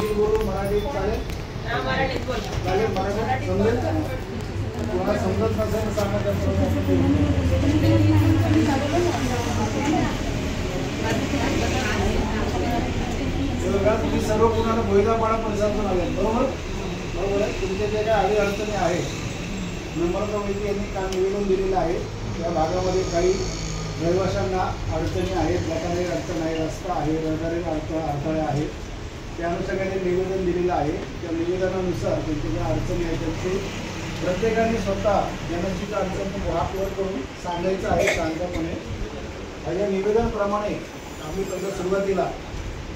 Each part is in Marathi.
हिंदी बोलू मराठीत चालेल? मराठीत बोल. चालेल मराठीत समजेल? तुम्हाला समजत नसेल सांगा बघा. तुम्ही सर्व कोणाला भोईदापाडा परिसरातून आले बरोबर? बरोबर आहे. तुमच्या जे काही आडी अडचणी आहेत नम्रता वैद्य यांनी काल निवेदन दिलेलं आहे. त्या भागामध्ये काही रहिवाशांना अडचणी आहेत, गटारी अडचण आहे, रस्ता आहे, रहदारी अडथळे आहेत. त्या अनुषंगाने निवेदन दिलेलं आहे. त्या निवेदनानुसार त्यांच्या ज्या अडचणी आहेत त्यांचे प्रत्येकाने स्वतः ज्यांची अडचण हातवर करून सांगायचं आहे शांतपणे. या निवेदनाप्रमाणे आम्ही पहिलं सुरुवातीला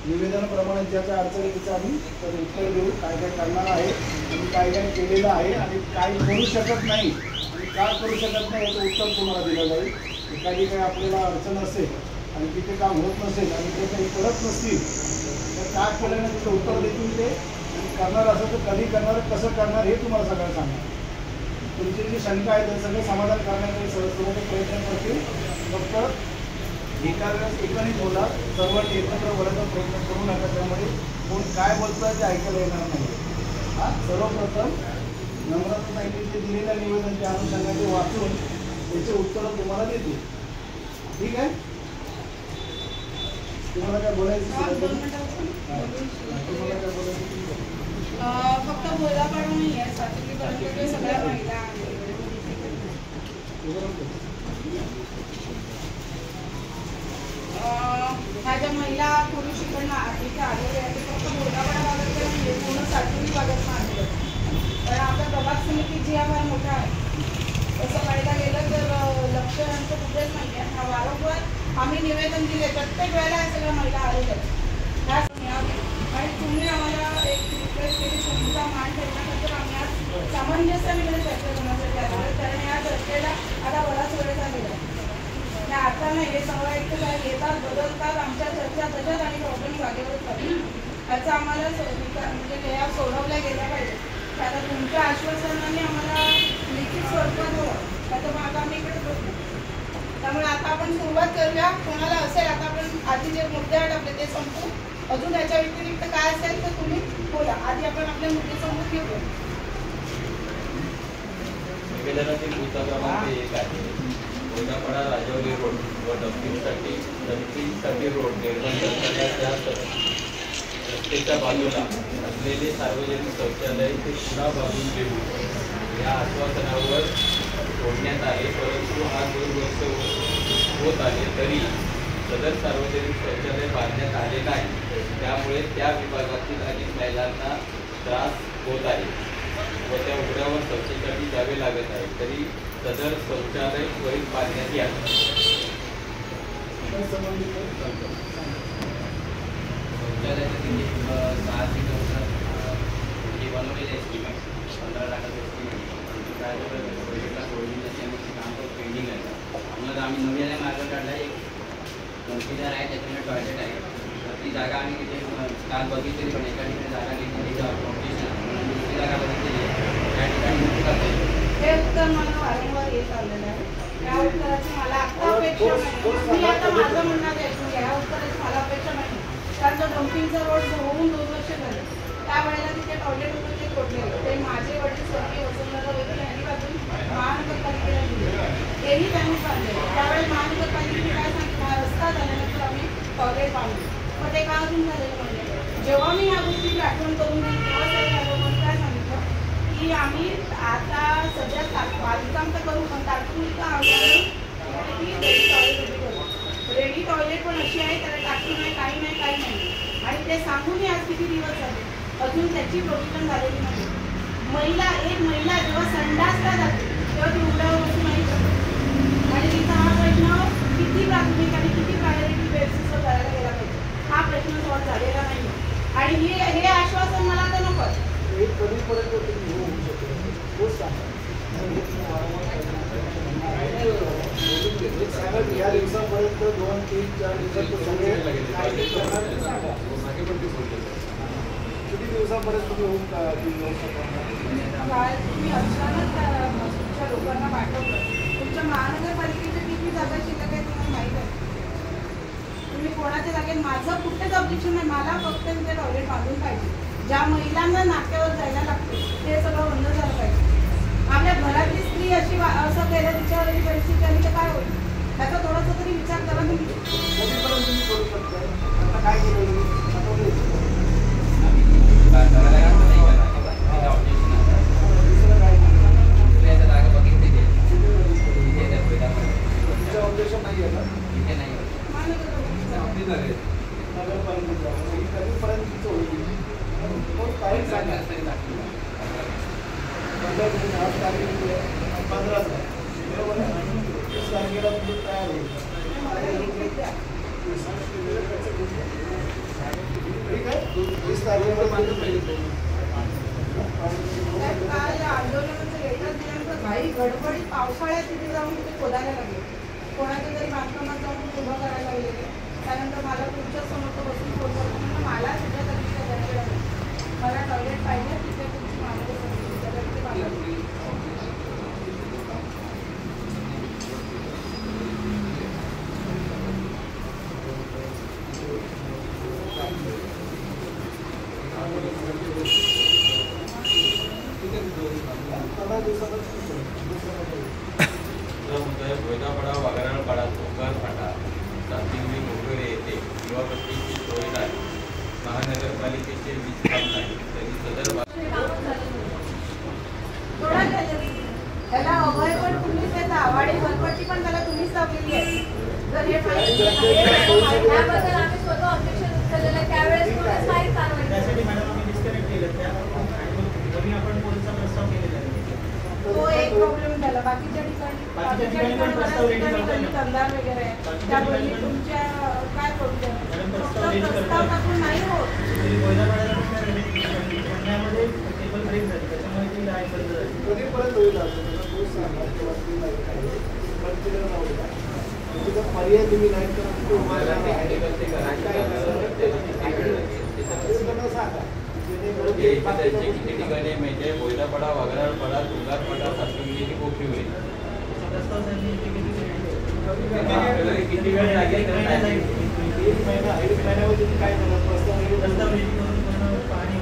निवेदनाप्रमाणे ज्याच्या अडचणी त्याचं आम्ही उत्तर देऊ. काय काय करणार आहे आणि काय काय केलेलं आहे आणि काय करू शकत नाही आणि का करू शकत नाही याचं उत्तर तुम्हाला दिलं जाईल. एखादी काही आपल्याला अडचण असेल आणि तिथे काम होत नसेल आणि ते काही करत नसतील तर का केलं नाही त्याचं उत्तर देतील ते. आणि करणार असं तर कधी करणार, कसं करणार हे तुम्हाला सगळं सांगणार. तुमची जी शंका आहे ते सगळं समाधान करण्याचे सर्व प्रयत्न करतील. फक्त एका वेळेस एकाने बोला, सर्व एकत्र बोलायचा प्रयत्न करू नका. त्यामुळे कोण काय बोलतं ते ऐकायला येणार नाही. हा सर्वप्रथम नम्रता ताईंनी जे दिलेलं निवेदन त्या अनुषंगाने वाचून त्याचे उत्तर तुम्हाला देतील. ठीक आहे? तुम्हाला काय बोलायचं? तुम्हाला काय बोलायचं? फक्त भोईदापाडा नाही आहे, सातवीपर्यंत सगळ्या महिला माझ्या महिला पुरुष इकडनं इथे आलेले आहेत. फक्त भोईदापाडा भागात नाही, पूर्ण सातवी भागात आलेलं. कारण आपला प्रभाग समिती जी आम्हाला मोठा आहे तसं पाहायला गेलं तर लक्ष यांचं कुठेच नाही आहे. वारंवार आम्ही निवेदन दिले, प्रत्येक वेळेला या सगळ्या महिला आलेल्या आहेत. आणि तुम्ही आम्हाला एक रिक्वेस्ट केली, तुमचा मान ठेवण्यानंतर आम्ही आज सामंजस्याने चर्चा करण्यासाठी आलो. कारण या चर्चेला आता बराच वेळ झालेला आहे. आता नाही, हे सगळं एक तर येतात बदलतात, आमच्या चर्चा त्याच्यात आणि प्रॉब्लेम जागेवर झाली. याचा आम्हाला म्हणजे या सोडवल्या गेल्या पाहिजे. आता तुमच्या आश्वासनाने आम्हाला लिखित स्वरूपात हवं, त्याचं मग आम्ही इकडे बघू. त्यामुळे आता आपण सुरुवात करूया. कोणाला असेल आता आपण आधी जे मुद्दे आहेत आपले ते संपू. अजून याच्या व्यतिरिक्त काय असेल तर तुम्ही बोला. आधी आपण आपले मुद्दे समजून घेऊया. निवेदनातील मुद्दा क्रमांक 1 आहे. भोईदापाडा राजौली रोड व डम्पिंगसाठी रोड निर्माण करण्याच्या रस्त्याच्या बाजूला असलेले सार्वजनिक शौचालय ते पुन्हा बांधून देऊ या आश्वासनावर सोडण्यात आले. परंतु हा 2 वर्ष होत आले तरी सदर सार्वजनिक शौचालय बांधण्यात आले नाही. त्यामुळे त्या विभागातील अनेक महिलांना त्रास होत आहे व त्या उघड्यावर शौचासाठी जावे लागत आहे. तरी सदर शौचालय त्वरित बांधण्यात यावे. शौचालयाच्या किंमत 6 ते बनवलेले एस्टिमेट 15 लाखाचं एस्टिमेट. काय प्रोजेक्टला सोडून नसल्यामुळे काम तर पेंडिंग आहे. आम्हाला आम्ही नवीन मार्ग काढला. एक कन्सिडर आहे, त्याच्यामध्ये टॉयलेट आहे. तर ती जागा आम्ही तिथे काल बघितली, पण एका ठिकाणी जागा घेतली कॉम्पिटिशन म्हणून दुसरी जागा बघितलेली आहे. त्या ठिकाणी मुक्त करते. हे उत्तर मला वारंवार येत आलेलं आहे. या उत्तराची मला आता अपेक्षा नाही. मी आता माझं म्हणणार आहे, या उत्तराची मला अपेक्षा नाही. कारण तो डम्पिंगचा रोड होऊन 2 वर्ष झाले. त्यावेळेला तिथे टॉयलेट होतं ते तोडलेलं. ते माझे वडील स्वर्गीय वसंतराव वगैरे यांनी बाजून महानगरपालिकेला दिले. तेही त्यांनी बांधले. त्यावेळेस महानगरपालिकेने काय सांगितलं, हा रस्ता झाल्यानंतर आम्ही टॉयलेट बांधले. पण ते का अजून झालेलं म्हणजे जेव्हा मी या गोष्टीची आठवण करून दिली तेव्हा साहेब काय सांगितलं की आम्ही आता सध्या बांधकाम तर करू, पण तात्पुरतं आम्ही रेडी टॉयलेट पण अशी आहे, त्याला टाकी नाही, काही नाही, काही नाही. आणि ते सांगूनही आज किती दिवस झाले अजून त्याची प्रोव्हिजन झालेली नाही. एक महिला जेव्हा संडासला जाते तेव्हा ती उघड्यावर बसून नाही शकत. आणि तिचा हा प्रश्न किती प्राथमिक आणि किती प्रायोरिटी बेसिसवर करायला गेला पाहिजे, हा प्रश्न सॉल्व्ह झालेला नाही. आणि हे आश्वासन मला तर नको. या दिवसापर्यंत 2, 3, 4 किती दिवसापर्यंत तुम्ही होऊन तुम्ही अचानक तुमच्या लोकांना पाठवलं. तुमच्या महानगरपालिकेच्या किती जागा शिल्लक आहे तुम्हाला माहीत आहे. तुम्ही कोणाच्या जागेत, माझं कुठेच ऑब्जेक्शन नाही, मला फक्त तिथे टॉयलेट बांधून पाहिजे. ज्या महिलांना नाक्यावर जायला लागते ते सगळं बंद झालं पाहिजे. आपल्या घरातली स्त्री अशी असं केलं तिच्यावर ही परिस्थिती आली तर काय होईल त्याचा थोडासा तरी विचार करा तुम्ही. कधीपर्यंत तुम्ही करू शकता? आता काय केलं? ऑब्जेक्शन नाही आहे ना नगरपालिकेचा कधीपर्यंत होईल? तारीख सांगा. 15 तारीख 15 बरोबर आहे. 30 तारखेला तुम्ही तयार होईल. ठीक आहे. 30 तारखेला माझं पहिले काल आंदोलनाचं लेटर दिल्यानंतर घाई गडबडीत पावसाळ्यात तिथे जाऊन तिथे खोदायला लागले. कोणाच्या तरी बांधकामात जाऊन उभं करायला लागले. त्यानंतर मला तुमच्या समोर बसून फोन करतो मला तुझ्या तरीच्या मला टॉयलेट पाहिजे तिथे तुमची मागणी करते. भोयदापाडा वाघाराळपाडा चौकारपाडा सातिंगरी मोगरे येथे युवापट्टीची सोय नाही. महानगरपालिकेचे वीज काम नाही तरी सदर त्याला अभय पण तुम्हीच देता वाडी भरपट्टी पण त्याला तुम्हीच लावलेली आहे. जर हे त्याबद्दल आम्ही स्वतः ऑब्जेक्शन केलेलं आहे. त्यावेळेस कोणीच काही कारवाई त्यासाठी मॅडम आम्ही डिस्कनेक्ट केलं त्या आणि आपण पोलिसचा प्रस्ताव केलेला आहे. तो एक प्रॉब्लेम झाला. बाकीच्या ठिकाणी पण प्रस्ताव कंदार वगैरे आहे त्यामुळे तुमच्या काय प्रॉब्लेम प्रस्ताव टाकून नाही होत. मध्ये टेबल ब्रेक झाली त्याच्यामुळे ती लाईन बंद झाली. कधीपर्यंत होईल? पर्याय तुम्ही नाही त्यांची किती ठिकाणी म्हणजे भोयदापाडा वाघाराळपाडा चौकारपाडा सातिंगरी पोखरी होईल. किती वेळ लागेल? 1 महिन्यामध्ये काय झालं? प्रस्ताव पाणी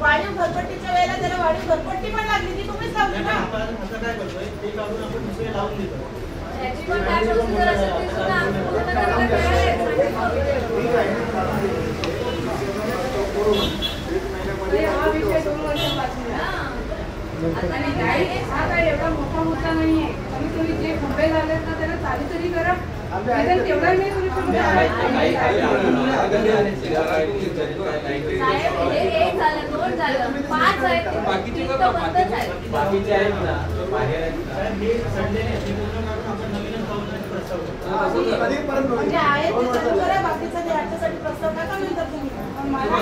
वाढीव घरपट्टीच्या वेळेला त्याला वाढीव घरपट्टी पण लागली ती तुम्हीच लावली ना. आता काय करतोय ते काढून आपण दुसरे लावून देतो. त्याची पण काय प्रोसिजर असेल ती सुद्धा आम्ही पूर्ण करायला हा विषय 2 वर्षापासून आणि हा काय एवढा मोठा मुद्दा नाहीये. तुम्ही जे खुंबे झालेत ना त्याला चालू तरी करा. तेवढा नाही करू शकत. एक झालं 2 झालं 5 आहेत बाकीचे आहेत ना बाहेर हे सडलेले आहेत ते पूर्ण काढून आपण नवीनच पावसाळ्यात प्रस्ताव कधीपर्यंत म्हणजे आहे ते चालू करा. बाकीचा याच्यासाठी प्रस्ताव टाका नंतर तुम्ही. मला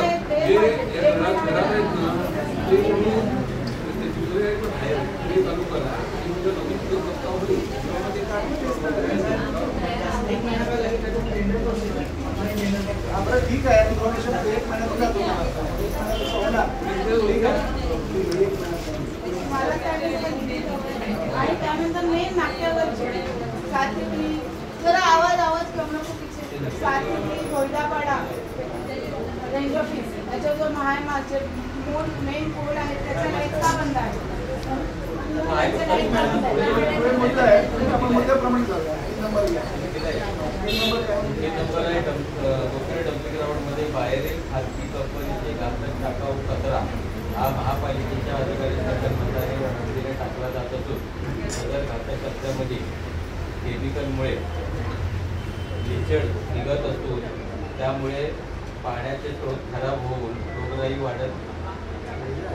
आपलं ठीक आहे. इन्फॉर्मेशन 1 महिन्यात आणि त्यानंतर मेन नाक्यावरची सातिंगरी जरा आवाज कमी चुकीचे सातिंगरी भोयदापाडा रेंज ऑफिस त्याच्यावर महामाचे पूल मेन पूल आहे त्याचा लाईट का बंद आहे? मुद्दा आहे. आपण मुद्द्याप्रमाणे जाऊया. नंबर आहे कोकणी डम्पिंग ग्राउंडमध्ये बाहेरील खाजगी कंपनीचे घातक टाकाऊ कचरा हा महापालिकेच्या अधिकारी संघटनाद्वारे नदीने टाकला जात असून सदर घातक कचऱ्यामध्ये केमिकलमुळे लिचड निघत असून त्यामुळे पाण्याचे स्रोत खराब होऊन रोगराई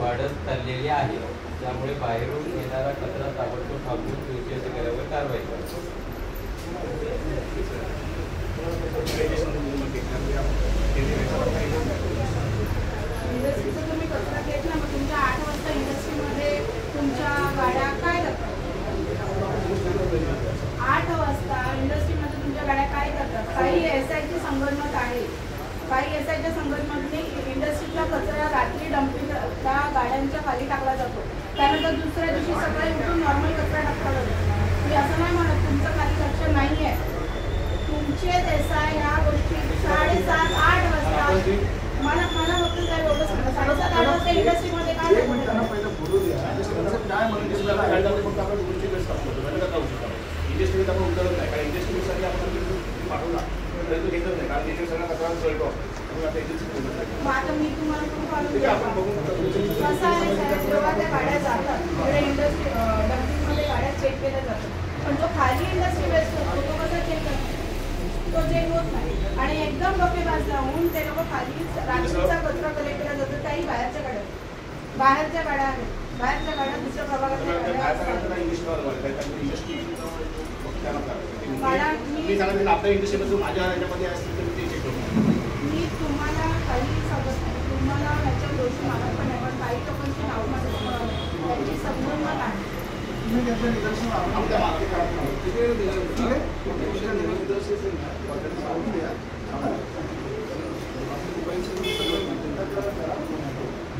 वाढत चाललेली आहे. त्यामुळे बाहेरून येणारा कचरा ताबडतोब थांबवून योग्य अधिकाऱ्यावर कारवाई करतो. इंडस्ट्रीचा तुम्ही कचरा घेतला मग तुमच्या 8 वाजता इंडस्ट्रीमध्ये तुमच्या गाड्या काय जातात? 8 वाजता इंडस्ट्री काही SIची संगनमत आहे. काही SIच्या संगनमतने इंडस्ट्रीतला कचरा रात्री डम्पिंग त्या गाड्यांच्या खाली टाकला जातो. त्यानंतर दुसऱ्या दिवशी सकाळी उठून नॉर्मल कचरा टाकला जातो. मी असं नाही म्हणत तुमचं खाली लक्ष नाही आहे. तुमचे SI ह्या गोष्टी 7:30-8 वाजता मला फक्त काय एवढं सांगा 7:30-8 वाजता इंडस्ट्रीमध्ये काय त्यांना पहिलं बोलू द्या. काय म्हणून आपण गोष्टी इंडस्ट्रीमध्ये आपण उतरत नाही कारण इंडस्ट्रीसाठी आपण पाठवला तर तो घेतच नाही कारण त्याच्या सगळा कचरा जळतो. आता मी तुम्हाला कसं आहे साहेब जेव्हा त्या गाड्या जातात तेवढ्या इंडस्ट्री डम्पिंगमध्ये गाड्या चेक केल्या जातात पण जो खाली इंडस्ट्री वेस्ट होतो तो कसा चेक करतो तो चेक होत नाही आणि एकदम डोकेबाज लावून ते लोक खाली रात्रीचा कचरा कलेक्ट केला जातो त्याही बाहेरच्या गाड्या आहेत बाहेरच्या गाड्या दुसऱ्या प्रभागातल्या आपल्या इंडस्ट्रीमध्ये माझ्या ह्याच्यामध्ये असतील तर ते चेक करतो. मी तुम्हाला काही सांगत नाही तुम्हाला ह्याच्या गोष्टी मला पण नाही पण काही लोकांची नाव माझं त्यांची संबंध आहे. तुम्ही त्याचं निदर्शन आमच्या मागे करत नाही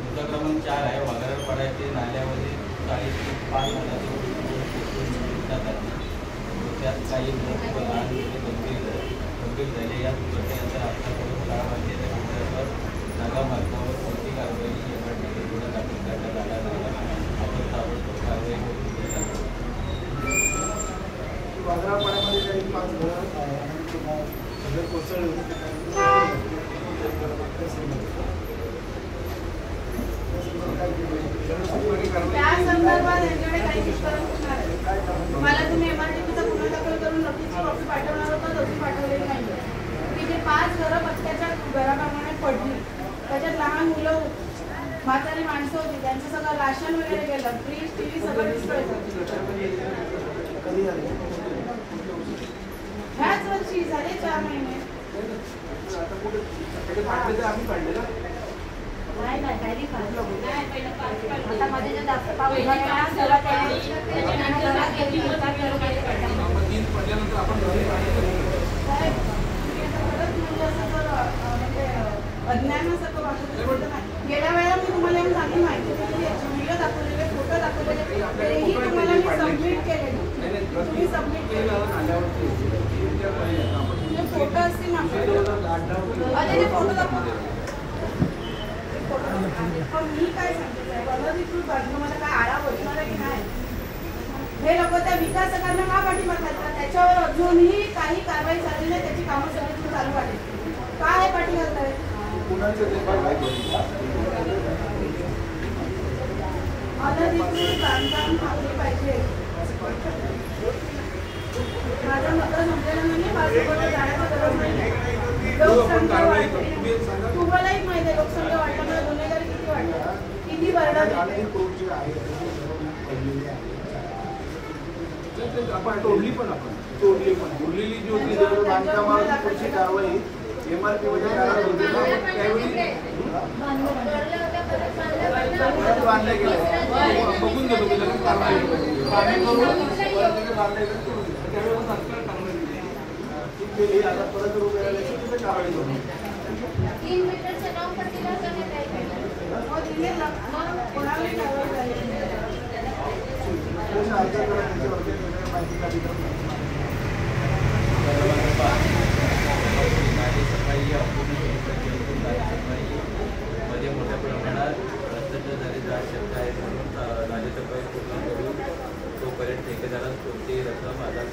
मुद्दा क्रमांक 4 आहे वगैरेपडाचे नाल्यामध्ये 4:30 ते 5 त्यात काही लोक लहान गंभीर झाले. या दुर्घटनेनंतर आपल्याकडून 6 वाजलेल्या मुद्द्यावर नागामार्गावर कोणती कारवाई MRTC गुन्हा दाखल करण्यात आला नाही. आपण ताबडतोब कारवाई करून दिली जाते. वाघरापाड्यामध्ये काही 5 घरं सगळे कोसळले त्या संदर्भात यांच्याकडे काही निष्कर्ष असणार आहे. मला तुम्ही MRTCचा गुन्हा दाखल करून नोटीसची कॉपी पाठवणार होता तशी पाठवलेली नाही. की जे 5 घरं पत्त्याच्या घराप्रमाणे पडली त्याच्यात लहान मुलं म्हातारी माणसं होती त्यांचं सगळं राशन वगैरे गेलं फ्रीज TV सगळं डिस्ट्रॉय झालं. ह्याच वर्षी झाले 4 महिने. आम्ही काढले ना नाही काही आता मध्ये जे जास्त पाऊस झाला त्याच्यानंतर आपण अज्ञानासारखं वाटत नाही. गेल्या वेळेला मी तुम्हाला येऊन चांगली माहिती दिली व्हिडिओ दाखवलेले फोटो दाखवलेले तेही तुम्हाला मी सबमिट केलेलं तुम्ही सबमिट केलं फोटो असतील ना ते फोटो दाखवले पण मी काय सांगते साहेब अनधिकृत बांधकामाला काय आळा बसणार आहे की नाही हे लोक त्या विकासकांना का पाठिंबा घालतात त्याच्यावर अजूनही काही कारवाई झाली नाही त्याची कामं सगळी चालू आहे काय हे पाठी घालताय अनधिकृत बांधकाम थांबले पाहिजे. माझं मत संपलेलं नाही माझ्यासोबत जाण्याची गरज नाही. लोकसंख्या वाढते तुम्हालाही माहिती आहे लोकसंख्या वाढल्यामुळे गुन्हेगारी किती वाढतात किती बरडा आपण तोडली पण उरलेली जी होती बांधकामावर पुढची कारवाई MRP मध्ये बांधले गेले बघून घेतो केली आता परत तिथे कारवाई करू 3 मीटरचं नाव पण दिलं असं कोणालाही कारवाई झाली सफाई मध्ये मोठ्या प्रमाणात भ्रष्टाचार झालेला शक्य आहे म्हणून नालेसफाई पूर्ण करून तोपर्यंत ठेकेदारास कोणतीही रक्कम आला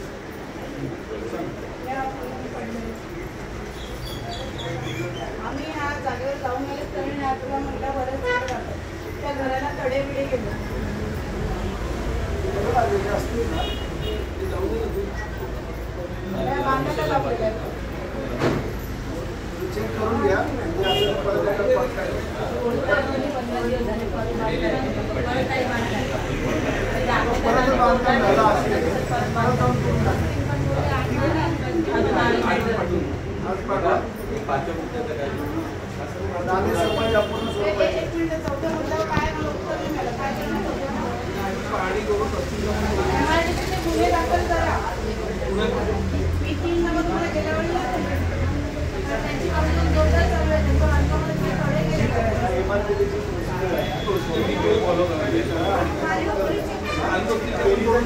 आम्ही ह्या जागेवर जाऊन गेले तरी तुला म्हटलं बरेच त्या घराला तडे बिडे गेले बांधायला लावलेलं आहे चेक करून घ्या परत बांधकाम झालं असेल नाले सफाई आपण चौथ्या मुद्द्यावर काय गुन्हे दाखल करा मी 3 नंबर तुम्हाला गेल्या वेळेला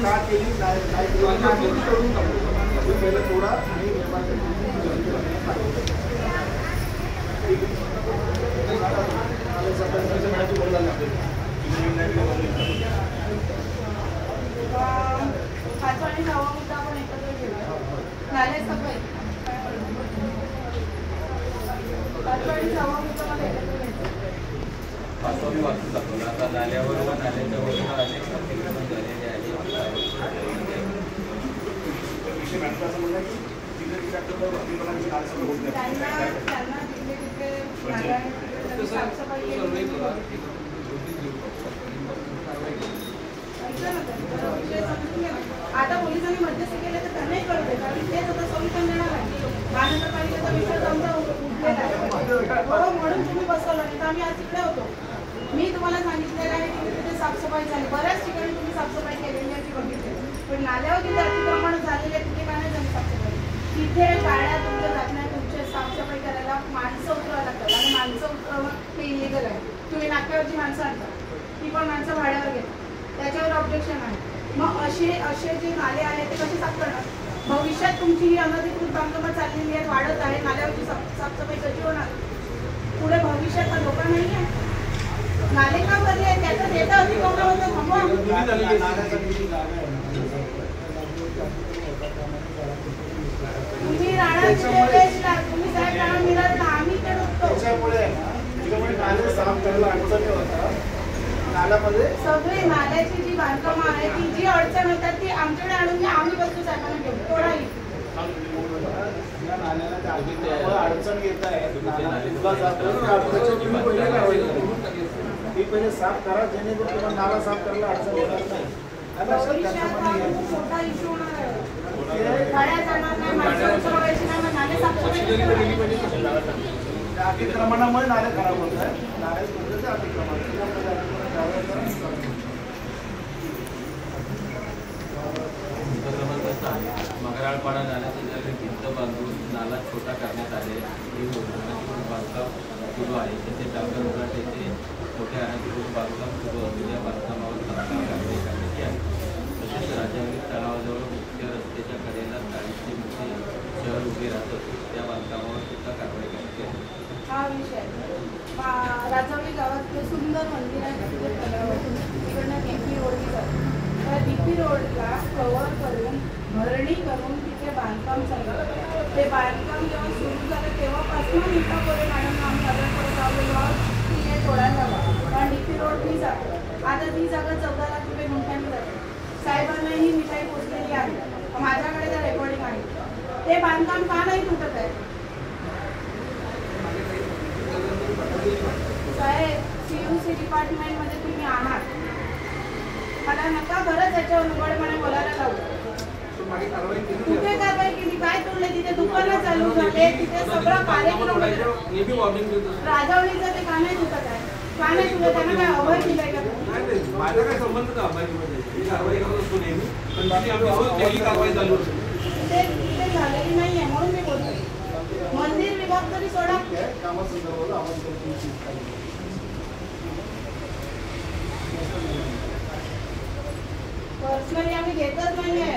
का केली काय करून पहिलं थोडा आणि पाचवा आणि सहावा मुद्दा आपण एकत्र घेऊया. नाल्या सफाई. पाचवा आणि सहावा मुद्दा मला एकत्र घ्यायचा. पाचवा मी वाचू शकतो. आता नाल्यावर व नाल्याच्या वरून अनेक अतिक्रमण झालेले आहे. त्यांना तिथे तिथे नाल्या साफसफाई केली. आता पोलिसांनी मध्यस्थी केले तर त्यांनाही कळू दे, कारण तेच आता सोल्युशन देणार आहे. महानगरपालिकेचा विषय समजा उठलेला आहे म्हणून तुम्ही बसवलं नाही तर आम्ही आज तिकडे होतो. मी तुम्हाला सांगितलेलं आहे की तिथे साफसफाई झाली, बऱ्याच ठिकाणी तुम्ही साफसफाई केलेली आहे ती बघितली, पण नाल्यावर तिथे अतिक्रमण झालेले आहे तिथे काय नाही झाली साफसफाई. तिथे गाड्या तुमच्या जात नाही, तुमचे साफसफाई करायला माणसं उतरावं लागतात आणि माणसं उतरवणं हे इलिगल आहे. तुम्ही नाक्यावरची माणसं आणता, ती पण माणसं भाड्यावर घेतात, त्याच्यावर ऑब्जेक्शन आहे. मग असे जे नाले आहेत ते कसे साफ करणार? भविष्यात तुमची ही अनधिकृत बांधकामं चाललेली आहेत, वाढत आहे, नाल्यावरची साफसफाई कशी होणार? पुढे भविष्यात हा धोका नाही आहे. नाले का भरले आहे त्याचं डेटा अतिक्रमणाबद्दल थांबवा. तुम्ही राणा तुम्ही साहेब राणा मिळत ना, आम्ही ते डुबतो. नाले साफ करायला अडचणी होतात. नाल्यामध्ये सगळी नाल्याची जी बांधकामं आहे ती जी अडचण होतात ती आमच्याकडे आणून द्या, आम्ही बसतो साहेबांना घेऊन तोडाही. नाल्याला अडचण येत आहे, ती पहिले साफ करा जेणेकरून तुम्हाला नाला साफ करायला अडचण होणार नाही. मोठा इश्यू होणार आहे. गाड्या जाणार नाही, माणसं उतरवायची नाही, नाले साफसफाई अतिक्रमणामुळे नाले खराब होत आहे. नाले अतिक्रमण मंगराळपाडा नाल्याच्या जागी भिंत बांधून नाला छोटा करण्यात आले. ही बांधकाम सुरू आहे. तसेच डांगर उघाट येथे मोठ्या अनधिकृत बांधकाम सुरू असून या बांधकामावर तात्काळ कारवाई करण्याची आहे. तसेच राजावली तलावाजवळ मुख्य रस्त्याच्या कडेला 40 मोठे शहर उभे राहत असून त्या बांधकामावर सुद्धा कारवाई करण्याची आहे. हा विषय राजावली गावातलं सुंदर मंदिर आहे तिथे तलावातून तिकडनं डीपी रोडनी जातो. त्या डीपी रोडला कव्हर करून भरणी करून तिथे बांधकाम चालू आहे. ते बांधकाम जेव्हा सुरू झालं तेव्हापासून नीता कोरे मॅडम आम्ही आदर करत आलेलो आहोत की हे तोडायला हवं, कारण डीपी रोड ती जातो. आता ती जागा 14 लाख रुपये गुंठ्याने जाते. साहेबांनाही मिठाई पोचलेली आहे, माझ्याकडे त्या रेकॉर्डिंग आहे. ते बांधकाम का नाही तुटत आहे साहेब? CUC डिपार्टमेंटमध्ये तुम्ही आहात, मला नका खरंच याच्यावर उघडपणे बोलायला लावू. कुठे कारवाई केली? काय तोडले? तिथे दुकानं चालू झाले, तिथे सगळं कार्यक्रम. राजावलीचं ते का नाही तुटत आहे? का नाही तुटत? त्यांना काय अभय दिलाय का? माझा काय संबंध का अभयमध्ये? कारवाई करत असतो नेहमी, पण आमची कारवाई चालू असते. तिथे झालेली नाहीये म्हणून मी बोलतोय. मंदिर विभाग तरी सोडा. पर्सनली आम्ही घेतच नाहीये.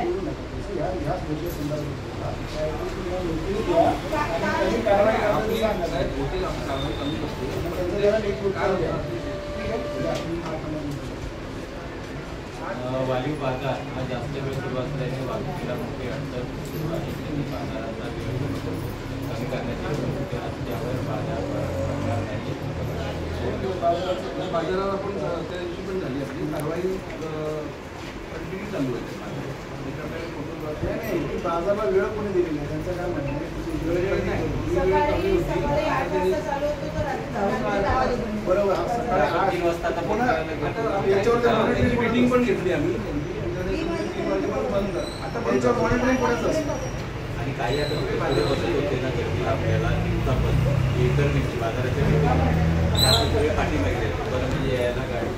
वालीव बाजार हा जास्त वेळ सुरू असल्याने वाहतुकीला मोठी अडचण सुरू आहे. त्यांनी बाजाराचा वेळ कमी करण्याची रस्त्यावर बाजार बाजारात आपण त्या दिवशी पण झाली असली कारवाई कंटिन्यू चालू आहे. बाजारला वेळ कोणी दिली नाही, त्यांचं काय म्हणणं सकाळी 8 वाजता चालू होतो तर रात्री बरोबर. मीटिंग पण घेतली आम्ही. आता त्यांच्यावर मॉनिटरिंग कोणाच असतं? आणि काही आता पुढे बसत होते ना तर आपल्याला इतर बाजाराच्या पाठीमागे बरं म्हणजे यायला गाडी.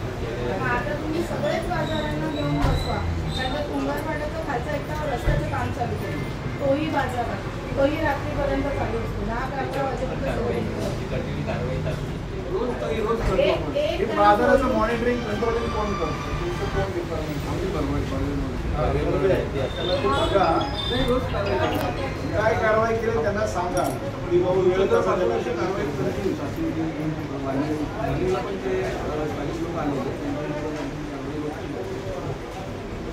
आता तुम्ही सगळेच बाजारांना घेऊन बसवा, कारण कुंभारपाड्याचं खालचा एकटा रस्त्याचं काम चालू केलं, तोही बाजार आहे, तोही रात्रीपर्यंत चालू असतो. 10-11 वाजेपर्यंत कंटिन्यू कारवाई चालू. रोज बाजाराचं मॉनिटरिंग कंट्रोलिंग कोण करतो? कोण डिपार्टमेंट आमची त्याला ते बघा काय कारवाई केली त्यांना सांगा की बाबा वेळ कसा झाला ते कारवाई करायची.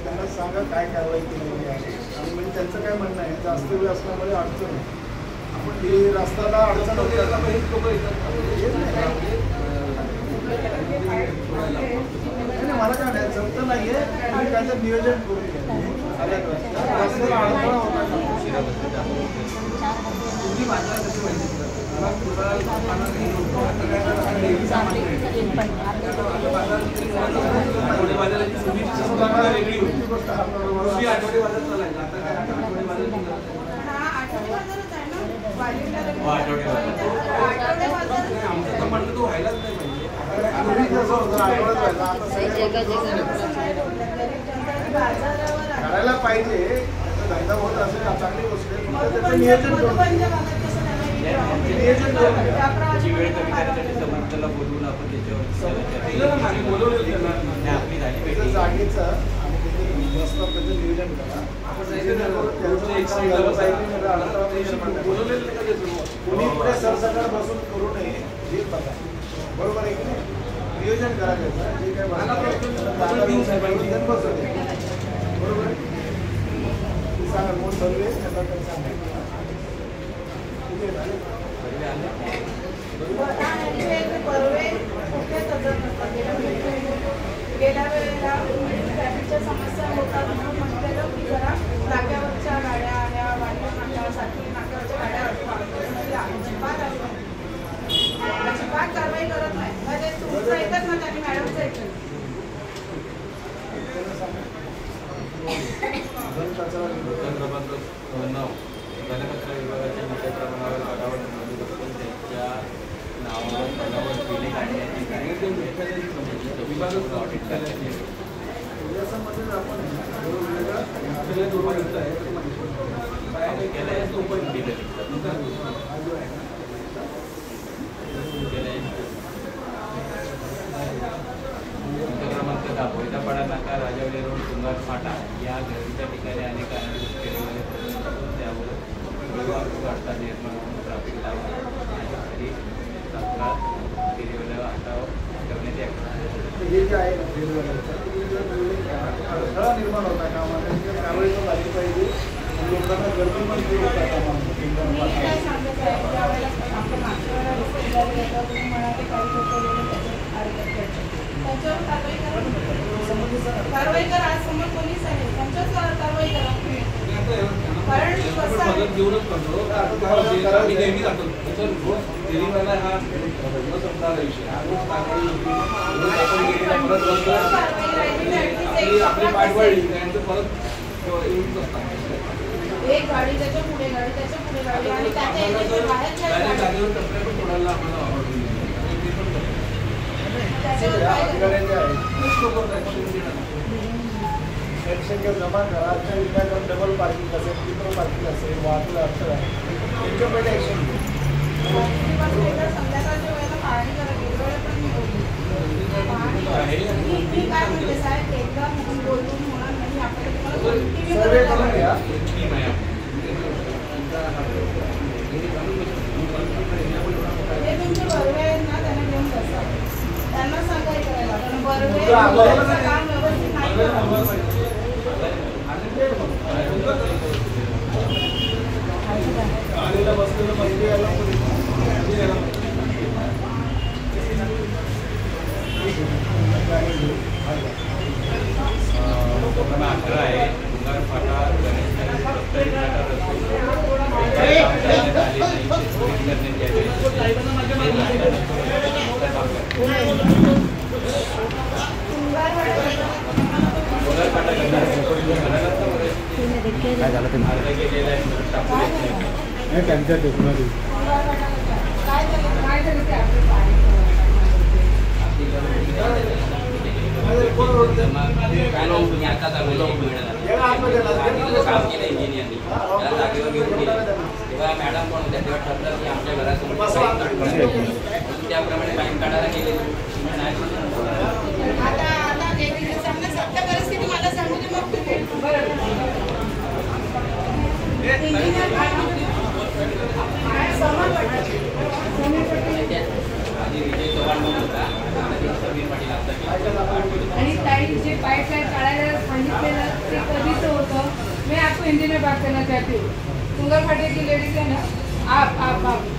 त्यांना सांगा काय कारवाई केलेली आहे आणि म्हणजे त्यांचं काय म्हणणं आहे जास्त वेळ असल्यामुळे अडचण आहे. आपण ही रस्त्याला अडचण होते मला काय नाही जमतं नाहीये तुम्ही काहीतरी नियोजन करून घ्या. रस्त्याला अडथळा होता का? तुमची भाषा कशी माहिती बाजाराची सुविधा वेगळी होती. आठवडे बाजार चालायचा आता काय आठवडे बाजार आमचं तर म्हणलं तो व्हायलाच नाही पाहिजे. करायला पाहिजे धंदा होत असेल चांगली गोष्ट आहे. त्याचं नियोजन करून जी वेळ कमी करण्यासाठी समर्थाला बोलवून आपण त्याच्यावर आपली झाली त्याचं जागेचं आणि त्याचं त्याचं नियोजन करा. कोणी पुढे सरसकट बसून करू नये हे बघा. बरोबर आहे की नाही? नियोजन करा त्याचं जे काय बसू दे. बरोबर आहे सांगा कोण बरोबर आहे त्यांना काही सांगायचं गेल्या वेळेला ट्रॅफिकच्या समस्या होतात म्हणून म्हटलेलं की जरा नाक्यावरच्या गाड्या आल्या वाढीव नाक्यासाठी नाक्यावरच्या गाड्या अजिबात कारवाई करत नाही. म्हणजे तुमचं ऐकत ना त्यांनी मॅडमचं ऐकत. क्रमांक 9 घनकचरा विभागाच्या मोठ्या प्रमाणावर गाडावर त्यांच्या नावावर पदावर बिले काढण्याची विभागाचं ऑडिट करण्यात येईल. क्रमांक 10 भोयदापाडा नाका राजावले रोड कुंभार फाटा या गर्दीच्या ठिकाणी अनेक अनाधिकृत केलेले त्यावर वाहतूक अडथळा निर्माण होऊन ट्रॅफिक लावून तत्काळ केलेला हटाव करण्यात यावा. हे जे आहे अडथळा निर्माण होता कामाला कारवाई पण झाली पाहिजे. लोकांना गर्दी पण सुरू होता मी काय सांगत आहे ज्यावेळेला आपण मागच्या वेळेला तुम्ही म्हणाले काही लोक त्यांच्यावर कारवाई करा. आज समोर पोलीस आहे त्यांच्यावर कारवाई करा. कारण कसं आहे घेऊनच करतो आम्ही नेहमी जातो डेलिव्हरला हा संपणारा विषय आपली पाठवळली त्यांचं परत येऊन असतात. एक गाडी त्याच्या पुढे गाडी त्याच्या पुढे गाडी आणि त्याच्या बाहेरच्या जागेवर कचरा पण सोडायला आम्हाला आवडतो. जमा करा. विभागात डबल पार्किंग असेल ट्रिपल पार्किंग असेल वाहतूक अडथळा त्यांच्याकडे ऍक्शन घेऊ. संध्याकाळच्या वेळेला पाहणी करा. मी काय म्हणते साहेब एकदा बोलून होणार नाही. आपल्याला सर्वे करून घ्या. हे तुमचे बर्वे आहेत ना त्यांना घेऊन बसा. त्यांना सांगाय करायला कारण बर्वे काम व्यवस्थित नाही करत. गाडीला बसलेलं बसले यायला क्रमांक 11 आहे कुंभार फाटा गणेश काय झालं त्यांच्या टेक्नॉलॉजी तेव्हा मॅडम पण होत्या तेव्हा ठरलं की आमच्या घरासमोर त्याप्रमाणे पाईप काढायला गेले. आधी विजय चव्हाण म्हणून होता, आता समीर पाटील आपला. आणि ताई जे पाईपलाईन काढायला सांगितलेलं ते कधीच होतं. मैं आपको हिंदी में बात करना चाहती हूँ. सुंदर फाटे की लेडीज है ना, आप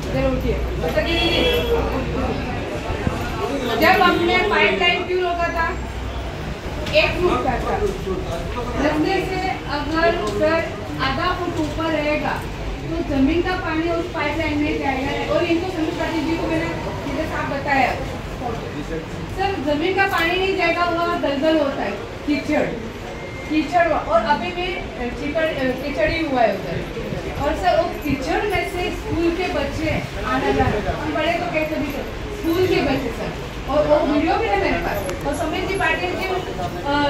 जरा उठिए. जब हमने पाइपलाइन क्यों रोका था, एक फुट का था. रस्ते से अगर सर आधा फुट ऊपर रहेगा तो जमीन का पानी उस पाइपलाइन में जाएगा. और इनको समीर पाटिल जी को मैंने सीधे साफ बताया, सर जमीन का पानी नहीं जाएगा, वह दलदल होता है, कीचड़ हुआ. और अभी भी कीचड़ ही हुआ है उधर. और सर वो कीचड़ में से स्कूल के बच्चे आना जाना, हम बड़े तो कैसे भी स्कूल के बच्चे सर. और वो वीडियो भी है मेरे पास. और समीर जी पाटिल जी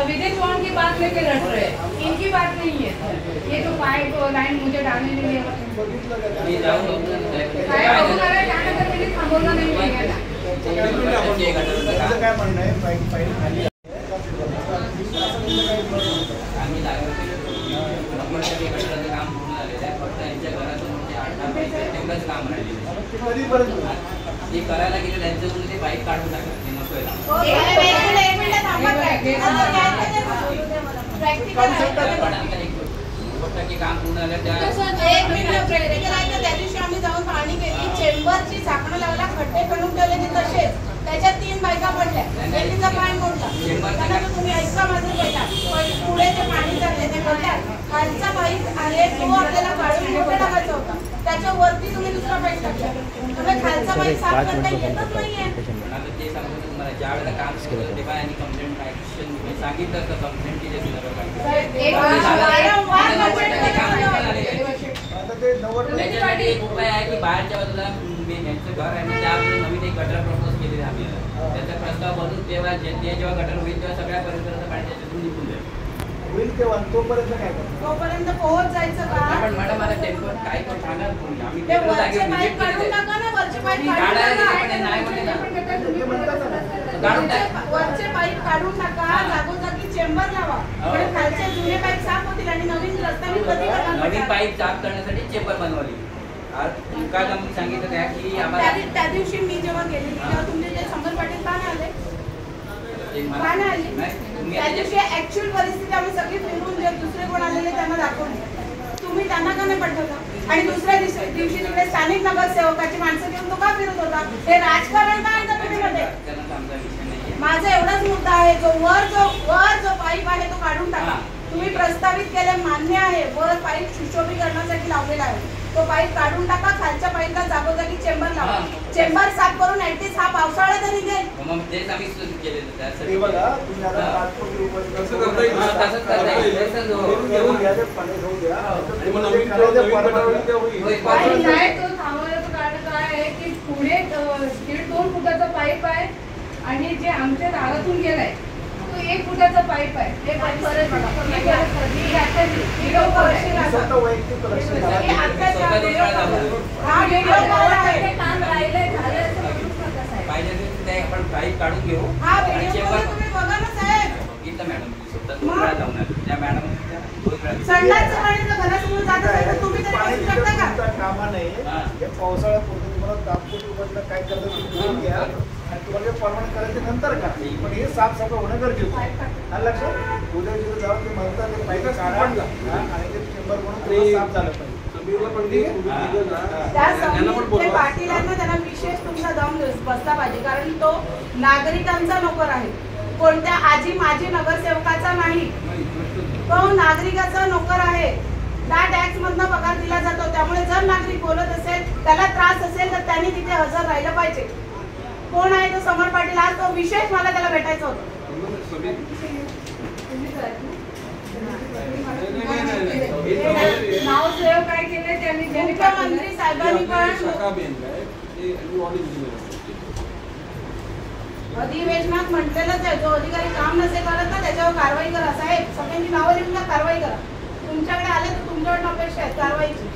विजय चौहान की बात लेके लड़ रहे हैं, इनकी बात नहीं है. ये जो पाइप लाइन मुझे डालने नहीं दिया, थांबवलं नाही पाहिजे. काय म्हणणं आहे? फाईन खाली आम्ही गटाराचं काम पूर्ण झालेलं आहे. फक्त यांच्या घरातून तेवढंच काम राहिलेलं आहे. कधीपर्यंत ते करायला गेले त्यांच्याकडून ते पाईप काढून टाकलं. ते नकोय. काम पूर्ण झालं त्या दिवशी आम्ही जाऊन पाहणी केली. चेंबरची झाकणं लावला, खड्डे खणून ठेवले ते तसेच. त्याच्यात 3 बायका पडल्या, तिचा पाय मोडला. तुम्ही ऐका माझं पहिला, पण पुढे जे पाणी चालले ते बोलतात खालचा पाईप आहे तो आपल्याला काढून मोठा टाकायचा होता, त्याच्यावरती तुम्ही दुसरा पाईप टाकला. तुम्ही खालचा पाईप साफ करता येतच नाहीये. ते सांगतो तुम्हाला ज्या वेळेला काम केलं तेव्हा यांनी कंप्लेंट ऍक्शन सांगितलं तर कंप्लेंट केली असेल. त्याच्यासाठी एक उपाय आहे की बाहेरच्या बाजूला यांचं घर आहे त्या नवीन एक गटर प्रपोज केलेलं आहे आपल्याला. त्याचा प्रस्ताव बनून तेव्हा जेव्हा गटर होईल तेव्हा सगळ्या परिसराचं पाणी त्याच्यातून निघून जाईल. होईल तेव्हा तोपर्यंत काय करतो? तोपर्यंत पोहोच जायचं का? पण मॅडम मला टेम्पर काय पण सांगा तुम्ही. आम्ही ते वरचे पाईप काढून टाका ना, वरचे पाईप काढून टाका. नाही म्हणे ना वरचे पाईप काढून टाका, जागोजागी चेंबर लावा. पण खालचे जुने पाईप साफ होतील आणि नवीन रस्ता मी कधी करणार? नवीन पाईप साफ करण्यासाठी चेंबर बनवली. काय सांगितलं त्या की आम्हाला त्या दिवशी मी जेव्हा गेलेली तेव्हा तुमचे जे शंकर पाटील का नाही आले? का नाही आले? त्या दिवशी ऍक्च्युअल परिस्थिती आम्ही सगळी फिरून जे दुसरे कोण आलेले त्यांना दाखवली. तुम्ही त्यांना का नाही पाठवता? आणि दुसऱ्या दिवशी तिकडे स्थानिक नगरसेवकाची माणसं घेऊन तो का फिरत होता? हे राजकारण का आणता तुम्ही मध्ये? माझा एवढाच मुद्दा आहे, जो वर पाईप आहे तो काढून टाका. तुम्ही प्रस्तावित केले मान्य आहे, वर पाईप सुशोभीकरणासाठी लावलेला आहे, तो पाईप काढून टाका. खालच्या पाईपला जागोजागी चेंबर लावा. चेंबर साफ करून ऍटलीस्ट हा पावसाळा तरी निघेल. मग तेच आम्ही केलेलं त्यासाठी. हे बघा, तुम्ही आता 5 कोटी रुपये तसंच करता येईल. घेऊन घ्या, ते पाणी घेऊन घ्या. आणि मग नवीन गटारावरती होईल. आणि नाही, तो थांबवण्याचं कारण काय आहे की पुढे 1.5-2 फुटाचा पाईप आहे आणि जे आमच्या दारातून गेलाय तो 1 फुटाचा पाईप आहे. ते पाईप परत वैयक्तिक लक्ष द्या. काम राहिलंय झालं पाहिजे ते आपण पाईप काढून घेऊ. हा व्हिडिओ तुम्ही बघा ना साहेब. बघितलं मॅडम, स्वतः 2 वेळा जाऊन आलो. त्या मॅडम 2 वेळा संडासचं पाणी जर घरासमोर जात असेल तर तुम्ही तरी पाणी बघू शकता का? कामा नाही. हे पावसाळ्यापूर्वी तुम्हाला 10 कोटी रुपयाला काय करतं तुम्ही घेऊन घ्या आणि तुम्हाला परमनंट करायचं नंतर का. पण हे साफसफाई होणं गरजेचं आहे. आणि लक्षात उद्या जिथे जाऊन ते म्हणतात ते पाईप काढा आणि ते चेंबर म्हणून साफ झालं पाहिजे. त्या समितीचे पाटीलांना त्यांना विशेष तुमचा दम बसला पाहिजे, कारण तो नागरिकांचा नोकर आहे, कोणत्या आजी माजी नगरसेवकाचा नाही. तो नागरिकाचा नोकर आहे. त्या टॅक्स मधनं पगार दिला जातो. त्यामुळे जर नागरिक बोलत असेल, त्याला त्रास असेल तर त्यांनी तिथे हजर राहिलं पाहिजे. कोण आहे तो समर पाटील? आज तो विशेष मला त्याला भेटायचं होतं. नाव सेव काय केले त्यांनी, मुख्यमंत्री साहेबांनी पण अधिवेशनात म्हटलेलंच आहे, जो अधिकारी काम नसे करत ना त्याच्यावर कारवाई करा. साहेब सगळ्यांची नावं लिहून कारवाई करा. तुमच्याकडे आले तर तुमच्याकडून अपेक्षा आहे कारवाईची.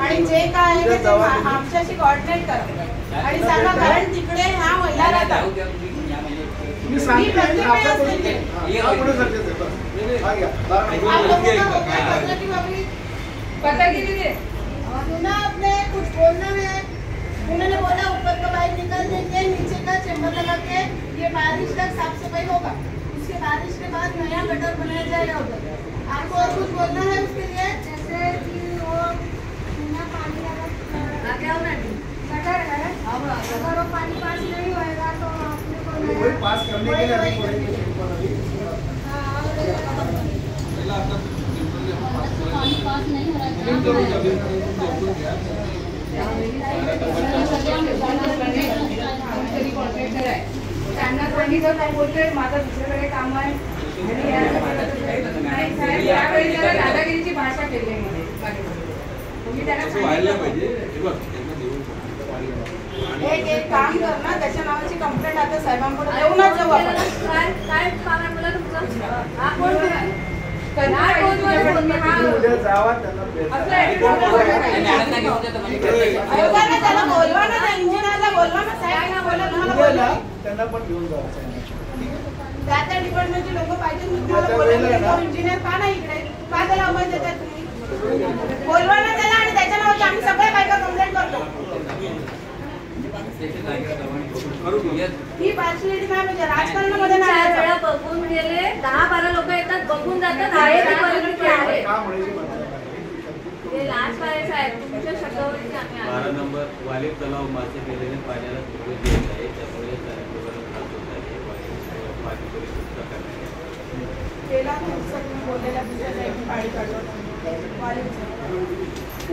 आणि जे काय आहे ते आमच्याशी कोऑर्डिनेट करा आणि सांगा, कारण तिकडे ह्या महिला राहतात. मी सांगते पता की दीदी सुना आपने कुछ बोलना है? उन्होंने बोला ऊपर का पाइप निकाल देंगे, नीचे का चैम्बर लगा के ये बारिश तक साफ सफाई होगा, उसके बारिश के बाद नया गटर बनाया जाएगा उधर। आपको और कुछ बोलना है उसके लिए? जैसे कि वो बिना पानी लगा गटर है, अगर वो पानी पास नहीं होएगा तो अपने को वही पास करने के लिए अभी पास नहीं हो त्यांना सांगितलं काय बोलतोय माझं दुसरीकडे काम आहे नाही साहेब यावेळी जरा दादागिरीची भाषा केली मी त्यांना एक काम कर ना त्याच्या नावाची कंप्लेंट आता साहेबांकडे देऊनच जाऊ आपण काय काम आहे मला तुमचं जावा त्यांना त्याला बोलवा ना त्या इंजिनियरला बोलवा ना साहेब बोला त्यांना पण घेऊन जावा त्या डिपार्टमेंटची लोक पाहिजे मी तुम्हाला बोलले इंजिनियर का नाही इकडे का त्याला आवाज देतात तुम्ही बोलवा ना त्याला आणि त्याच्या नावाची आम्ही सगळे बायका कंप्लेंट करतो ही पार्शलिटी नाही म्हणजे राजकारणामध्ये नाही वेळा बघून गेले 10-12 लोक येतात बघून जातात आहे ती परिस्थिती आहे हे लास्ट वाले साहेब तुमच्या शब्दावरती आम्ही 12 नंबर वालिद तलाव मासे केलेले पाण्याला पूर्ण देत आहे त्यामुळे पाणी केला तुम्ही बोललेल्या दुसऱ्या पाणी काढलं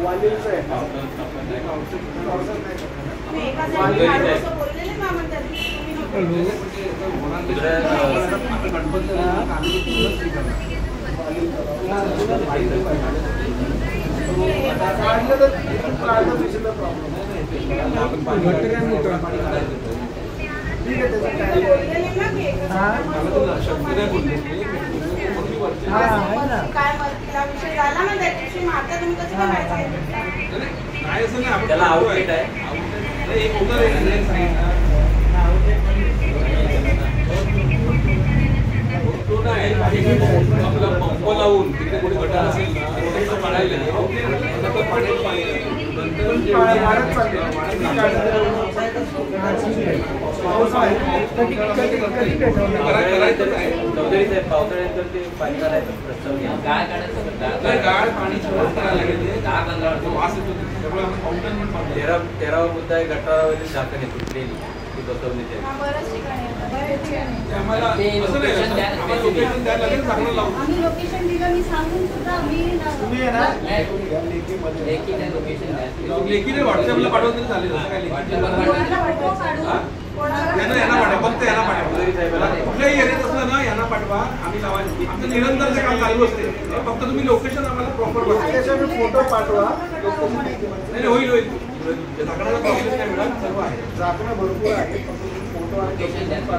वालीचं आहे तुम्ही एका साईडला असं बोललेले ना म्हणतात काढलं तर काढलं दुसरीला प्रॉब्लेम ठीक आहे त्याचं काय बोललेले ना की काय मरतीला विषय झाला ना त्या दिवशी मारता तुम्ही कसं काय त्याला आउटलेट आहे आपला पंप लावून तिथे कोणी गटार असेल ना काढायला चौधरी साहेब पावसाळ्यात ते पाणी काढायचं प्रस्ताव घ्या गाळ पाणी करायला लागेल 10-15 वास येतो त्यामुळे आपण फाउंटन पण 13वा मुद्दा आहे गटारावरील झाकणे तुटलेली ती बसवण्याची बरंच ठिकाणी आम्हाला असं नाही आम्हाला लोकेशन द्यायला लागेल चांगलं लावून आम्ही लोकेशन दिलं मी सांगून सुद्धा मी तुम्ही आहे ना लेखीने व्हॉट्सअपला पाठवून तरी चालेल असं काय यांना पाठवा फक्त यांना पाठवा कुठल्याही एरियात असलं ना यांना पाठवा आम्ही लावायचं आमचं निरंतर जे काम चालू असते फक्त तुम्ही लोकेशन आम्हाला प्रॉपर फोटो पाठवा नाही होईल होईल झाकणाचा प्रॉब्लेम नाही मिळत सर्व आहे झाकणं भरपूर आहे फोटो त्यांचा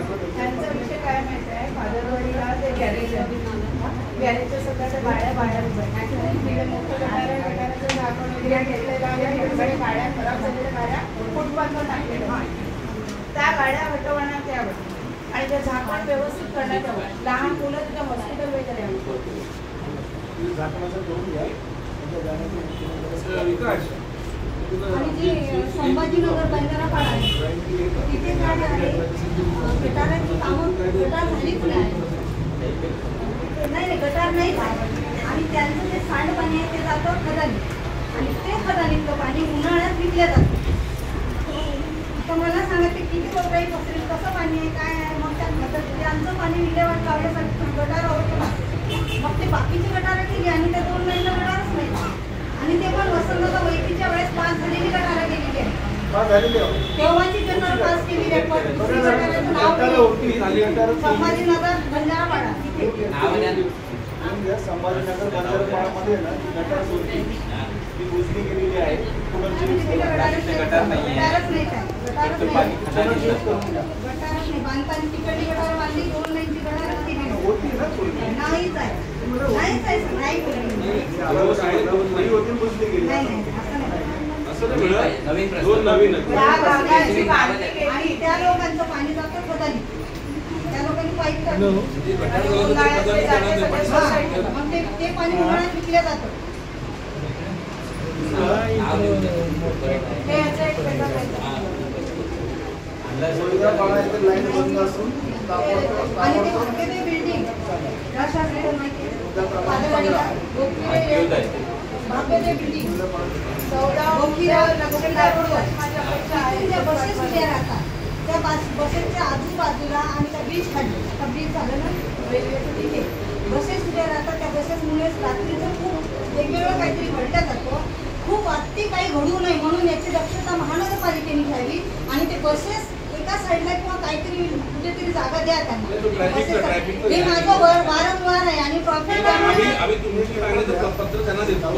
विषय काय माहिती आहे फादरवाडीला ते गॅरेज आहे गॅरेजच्या सगळ्या त्या गाड्या तिथे मोठं गटार आहे गटाराचं झाकण वगैरे घेतलेलं आहे सगळ्या गाड्या खराब झालेल्या गाड्या फुटपाथवर टाकलेल्या त्या गाड्या हटवण्यात यावं आणि ते झाकण व्यवस्थित करण्यात यावं लहान मुलं तिथं हॉस्पिटल वगैरे आहे झाकणाचं घेऊन घ्या विकास आणि जे संभाजीनगर बंजारापाडा आहे तिथे काय आहे गटारांची कामं गटार झालीच नाही गटार नाही आणि त्यांचं जे सांडपाणी आहे ते जातं खदानी आणि ते खदानीतलं पाणी उन्हाळ्यात विकलं जातं तर मला सांगा ते किती लोकांनी पसरेल कसं पाणी आहे काय आहे मग त्यांचं पाणी विल्हेवाट लावण्यासाठी गटार आवडतो मग ते बाकीची गटारं केली आणि त्या 2 महिन्याला गटारच नाही आणि ते पण वसंतचा वैकीच्या वेळेस पास झालेली गटारं केलेली आहे तेव्हाची गटार पास केलेली आहे पण दुसरी गटाराचं नाव संभाजीनगर बंजारापाडा संभाजीनगर बंजारापाडामध्ये ना गटार सोडली ती बुजली गेलेली आहे गटार नाही बांधताना तिकडली गटार बांधली 2 लाईनची गटार केली होती ना सोडली नाहीच आहे नाही होती बुजली गेली नाही असं नाही नवीन दोन नवीन आणि त्या लोकांचं पाणी जातं खदानी त्या लोकांनी पाईप काढलं मग ते पाणी उन्हाळ्यात विकलं जातं हे याचं एक वेगळं काहीतरी. बोईदापाडा इथे लाईन बंद असून आणि ते भाग्यदेव बिल्डिंग या शासनाने माहिती आहे. पालवाडीला भाग्यदेव बिल्डिंग 14 गोखीरा लक्ष्मीला रोडवर माझी अपेक्षा आहे. ज्या बसेस उभ्या राहतात त्या बसेसच्या आजूबाजूला आणि त्या ब्रिज खाली आता ब्रिज झालं ना रेल्वेचं तिथे बसेस उभ्या राहतात. त्या बसेसमुळे रात्रीचं खूप वेगवेगळं काहीतरी घडलं जातं. खूप अति काही घडू नये म्हणून याची दक्षता महानगरपालिकेने घ्यावी आणि ते बसेस एका साईडला किंवा काहीतरी कुठेतरी जागा द्या त्यांना. हे माझं वारंवार आहे आणि ट्रॉफिक आम्ही तुमची मागणी पत्र त्यांना देतो.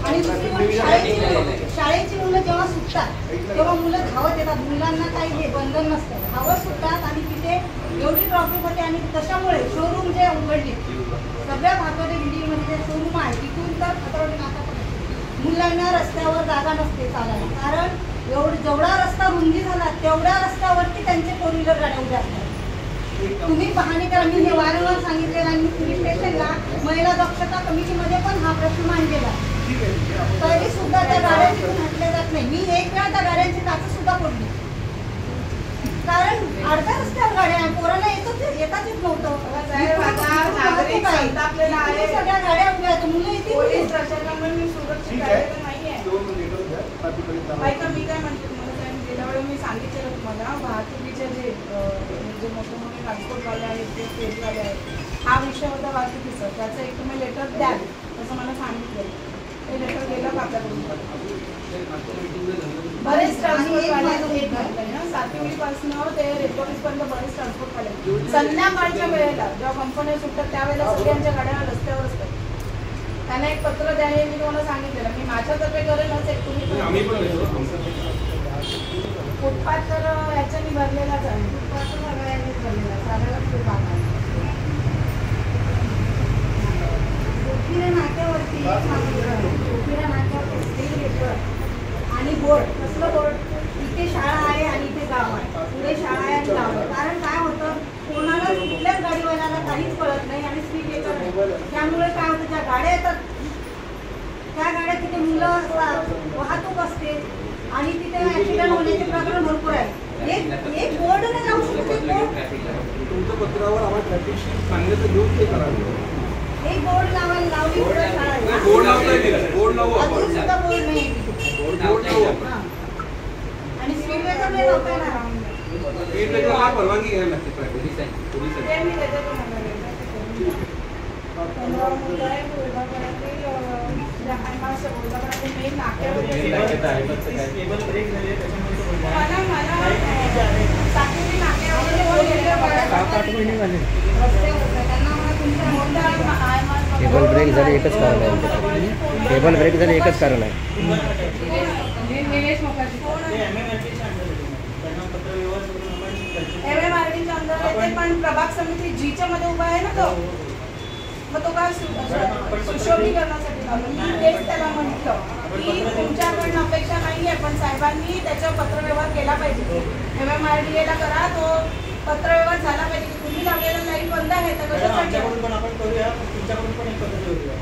आणि दुसरी गोष्ट शाळेची मुलं जेव्हा सुटतात तेव्हा मुलं धावत येतात. मुलांना काही हे बंधन नसतं. धावत सुटतात आणि तिथे एवढी ट्रॉफिक होते आणि कशामुळे शोरूम जे उघडले सगळ्या भागामध्ये बिल्डिंगमध्ये जे शोरूम आहे तिथून तर खतरवाडी नाका मुलांना रस्त्यावर जागा नसते चालायला. कारण जेवढा रस्ता रुंदी झाला तेवढ्या रस्त्यावरती त्यांचे फोर व्हीलर गाड्या उभ्या असतात. तुम्ही पाहणी करा. मी हे वारंवार सांगितलेलं आणि पोलीस स्टेशनला महिला दक्षता कमिटीमध्ये पण हा प्रश्न मांडलेला आहे. तरी सुद्धा त्या गाड्या तिथून हटल्या जात नाही. मी एक वेळा त्या गाड्यांची काच सुद्धा फोडली कारण अर्ध्या रस्त्यावर गाड्या पोरांना येताच येत नव्हतं. आपल्याला आहे सगळ्या गाड्या उभ्या आहेत. मुलं येतील पोलीस प्रशासनामुळे मी सुरक्षित आहे तर नाहीये. ऐका मी काय म्हणते तुम्हाला साहेब गेल्या वेळी मी सांगितलेलं तुम्हाला वाहतुकीचे जे मोठे मोठे ट्रान्सपोर्टवाले आहेत ते स्टेटवाले आहेत हा विषय होता वाहतुकीचा. त्याचं एक तुम्ही लेटर द्याल असं मला सांगितलं. ते लेटर गेलं का आपल्याकडून? बरेच ट्रान्सपोर्टवाले ना सातवीपासून ते रेकॉर्डिंगपर्यंत बरेच ट्रान्सपोर्टवाले संध्याकाळच्या वेळेला जेव्हा कंपन्या सुटतात त्यावेळेला सगळ्यांच्या गाड्या रस्त्यावर असतात. त्यांना एक पत्र द्या हे मी तुम्हाला सांगितलेलं. मी माझ्यातर्फे करेलच एक तुम्ही फुटपाथ तर ह्याच्यानी भरलेलाच आहे. फुटपाथ सगळ्यांनीच भरलेला सगळ्याच खूप आहे. गोखीरा नाक्यावरती गोखीरा नाक्यावरती स्टील पेपर आणि बोर्ड कसलं बोर्ड इथे शाळा आहे आणि इथे गाव आहे. पुढे शाळा आहे आणि गाव आहे. कारण काय होतं कोणाला कुठल्याच गाडीवाल्याला काहीच कळत नाही आणि स्पीड ब्रेकर नाही. त्यामुळे काय होतं ज्या गाड्या येतात त्या गाड्या तिथे मुलं असतात वाहतूक असते आणि तिथे ऍक्सिडेंट होण्याचे प्रकरण भरपूर आहे. एक बोर्ड नाही लावू शकत. तुमच्या पत्रावर आम्हाला ट्रॅफिकशी सांगितलं घेऊन ते करावे. एक बोर्ड लावायला लावली शाळा बोर्ड लावता बोर्ड लावू अजून सुद्धा बोर्ड नाही बोर्ड लावू आणि स्पीड ब्रेकर नाही लावता येणार. परवानगी घ्यायला लागते ते मी त्याच्यात मेन नाक्यावर केबल ब्रेक झाले त्याच्यामुळे सातवी नाक्यावर 7-8 महिने झाले. त्यांना केबल ब्रेक झाले एकच कारण आहे. केबल ब्रेक झाले एकच कारण आहे. निलेश मोकाशी MMRDच्या अंदर येते पण प्रभाग समिती जीच्या मध्ये उभा आहे ना तो. मग तो काय सुशोभीकरणासाठी लावलं. मी तेच त्याला म्हटलं की तुमच्याकडनं अपेक्षा नाही आहे पण साहेबांनी त्याच्यावर पत्रव्यवहार केला पाहिजे. MMRDAला करा तो पत्रव्यवहार झाला पाहिजे की तुम्ही लावलेला लाईन बंद आहे तर कशासाठी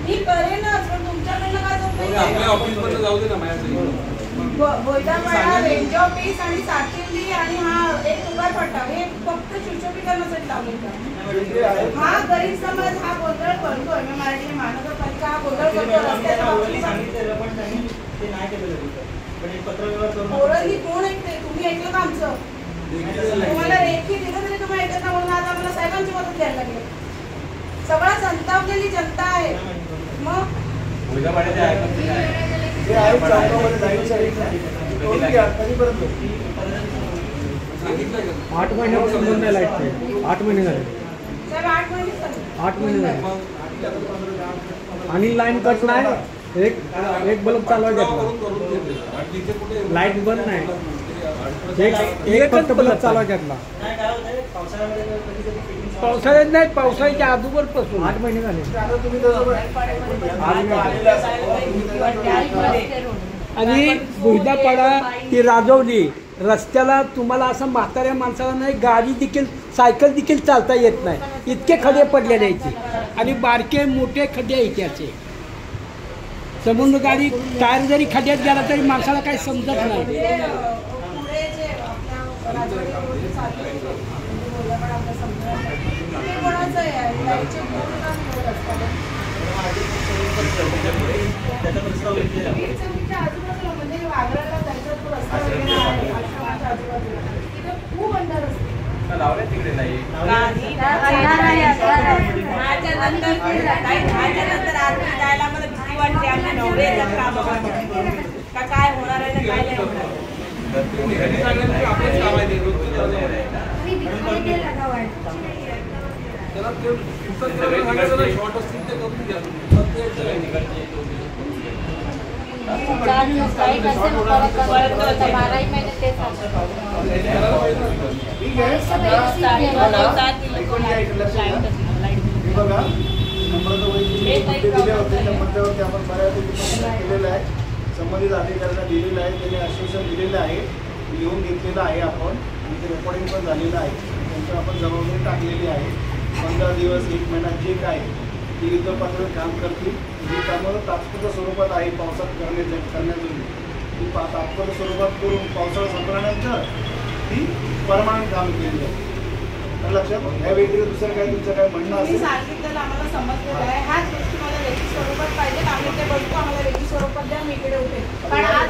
मी करेनच पण तुमच्याकडनं काय आपल्या ऑफिसमध्ये जाऊ दे ना माझ्या बोईदापाडा रेंज ऑफिस आणि सातवी आणि हा एक उगार पट्टा हे फक्त सुशोभीकरणासाठी लावले. हा गरीब समाज हा गोंधळ करतो. MMRDA महानगरपालिका हा गोंधळ करतो. पोरांनी कोण ऐकते? तुम्ही ऐकलं का आमचं? तुम्हाला रेखी दिलं तरी तुम्ही ऐकत ना म्हणून आज आम्हाला साहेबांची मदत घ्यायला लागली. सगळं संतापलेली जनता आहे. मग जे आहे चौकामध्ये लाईन कधीपर्यंत 8 महिन्यापासून बंद आहे लाईट. 8 महिने झाले. साहेब 8 महिने झाले. 8 महिने झाले आणि लाईन कट नाही. एक बल्ब चालवायचा लाईट बंद नाही. एक फक्त बल्ब चालवायचा. पावसाळ्यात नाही पावसाळ्याच्या अगोदरपासून 8 महिने झाले. आणि बोईदापाडा ती राजवली रस्त्याला तुम्हाला असं म्हाताऱ्या माणसाला नाही गाडी देखील सायकल देखील चालता येत नाही. इतके खड्डे पडले द्यायचे आणि बारके मोठे खड्डे आहेत त्याचे. समोर गाडी टायर जरी खड्ड्यात गेला तरी माणसाला काही समजत नाही. पुढे जे आपल्या राजवाडी रोड चालू आहे, म्हणजे बोलल्यापण आपल्या समुद्रात ते कोणाचं आहे? लाईटचे बोर्ड का निघत असतात? त्याचा प्रस्ताव घेतलेला आहे. वीरचौकीच्या आजूबाजूला म्हणजे वाघराला जायचा तो रस्ता वगैरे आहे आश्रमाच्या आजूबाजूला, तिथे खूप अंधार असते. लावले तिकडे नाही. नंतर आरती जायला मला भीती वाटते. आमच्या नवरे येतात का काय होणार आहे ना काय नाही होणार. घरी सांगितलं आपलंच काम आहे ते रोजचं चालू आहे. त्याला ते इन्स्टॉल करायला सांगायचं ना, शॉर्ट असतील ते करून घ्या. ठीक आहे. हे बघा, नम्रताबाईंनी दिले होते त्या मुद्द्यावरती आपण बऱ्यापैकी प्रयत्न केलेला आहे. संबंधित अधिकाऱ्यांना दिलेलं आहे, त्यांनी आश्वासन दिलेलं आहे, लिहून घेतलेलं आहे आपण, आणि ते रेकॉर्डिंग पण झालेलं आहे. त्यांच्यावर आपण जबाबदारी टाकलेली आहे. 15 दिवस 1 महिना जे काय ते युद्धपातळीवर काम करतील. जी कामं तात्पुरत्या स्वरूपात आहे पावसात करण्याजोगी ती तात्पुरत्या स्वरूपात करून पावसाळा संपल्यानंतर ती परमानंट काम केली आहे. लक्षात ह्या व्यतिरिक्त दुसरं काही तुमचं काय म्हणणं तुम्ही असेल? सांगितलेलं आम्हाला समजलेलं आहे. ह्याच गोष्टी मला लेखी स्वरूपात पाहिजे. आम्ही ते बघतो, आम्हाला लेखी स्वरूपात द्या, मी इकडे उठेल. पण आज